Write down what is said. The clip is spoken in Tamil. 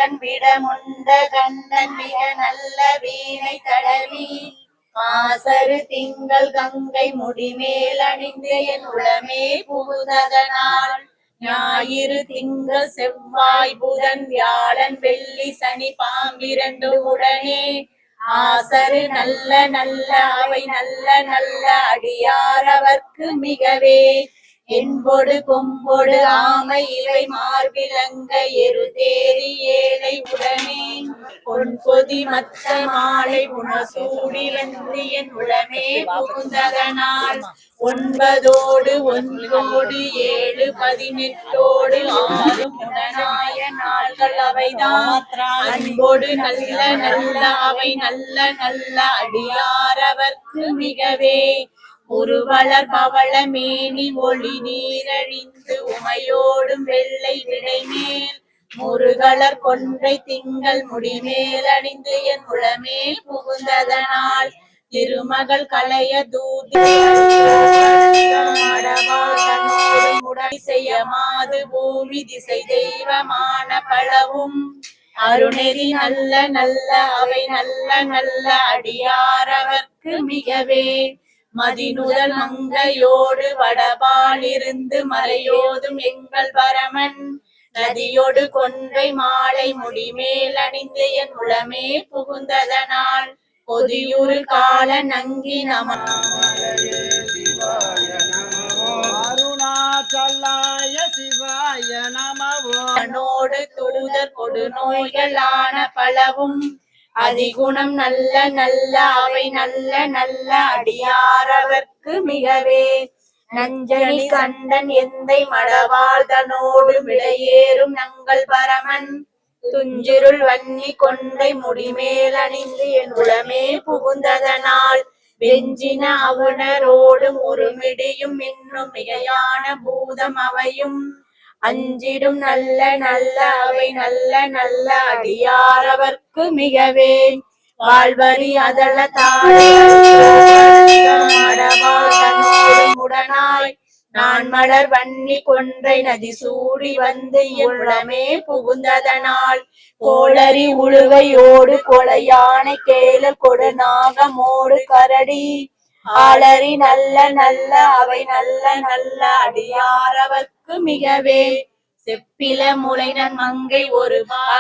கண் விடமுண்ட கண்ணன் மிக நல்ல வீணை தடவி மாசரு திங்கள் கங்கை முடிமேல் அணிந்து என் உளமே புகுததனால் ஞாயிறு திங்கள் செவ்வாய் புதன் வியாழன் வெள்ளி சனி பாம்பிரண்டு உடனே ஆசரு நல்ல நல்ல அவை நல்ல நல்ல அடியாரவர்க்கு மிகவே என்பொடு கொம்பொடு ஆமை இவை மார்பிலங்க எருதேறி ஏழை உடனே பொன்பொதி மத்த மாலை உணசூடி வந்து என் உளமே புகுந்ததனால் 9 ஒன்றோடு 7 18 6 உடனாய நாள்கள் அவைதான் அன்போடு நல்ல நல்ல அவை நல்ல நல்ல அடியாரவர்க்கு மிகவே உருவளர் பவள மேனி ஒளி நீரழிந்து உமையோடும் வெள்ளை விடைமேல் முருகலர் கொன்றை திங்கள் முடிமேல் அணிந்து என் உளமே புகுந்ததனால் திருமகள் கலைய தூதி செய்ய மாது பூமி திசை தெய்வமான பலவும் அருணெறி நல்ல நல்ல அவை நல்ல நல்ல அடியாரவர்க்கு மிகவே மதிநுதல் மங்கையோடு வடபால் இருந்து மலையோதும் எங்கள் பரமன் நதியோடு கொன்றை மாலை முடிமேல் அணிந்து என் உளமே புகுந்ததனால் பொதியுறு கால நங்கி நம அருணாச்சலாய சிவாய நமவோடு தூதர் கொடு நோய்களான பலவும் அதிகுணம் நல்ல நல்ல அவை நல்ல நல்ல அடியாரவர்க்கு மிகவே நஞ்சனி கண்டன் எந்தை மடவாழ்தனோடு விடையேறும் நங்கள் பரமன் துஞ்சிருள் வன்னி கொன்றை முடிமேல் அணிந்து என் உளமே புகுந்ததனால் வெஞ்சின அவுணரோடும் ஒருமிடியும் இன்னும் மிகையான பூதம் அவையும் அஞ்சிடும் நல்ல நல்ல அவை நல்ல நல்ல அடியாரவர்க்கு மிகவே வாழ்வரி அதள தாடவாழ்தனோடுமுடனாய் நான் மலர் வன்னி கொன்றை நதி சூடி வந்து என் உளமே புகுந்ததனால் கோளரி உழுவையோடு கொலை யானை கேளல் கொடு நாகமோடு கரடி ஆளரி நல்ல நல்ல அவை நல்ல நல்ல அடியாரவர்க்கு மிகவே செப்பில முளைனன் மங்கை ஒரு பாக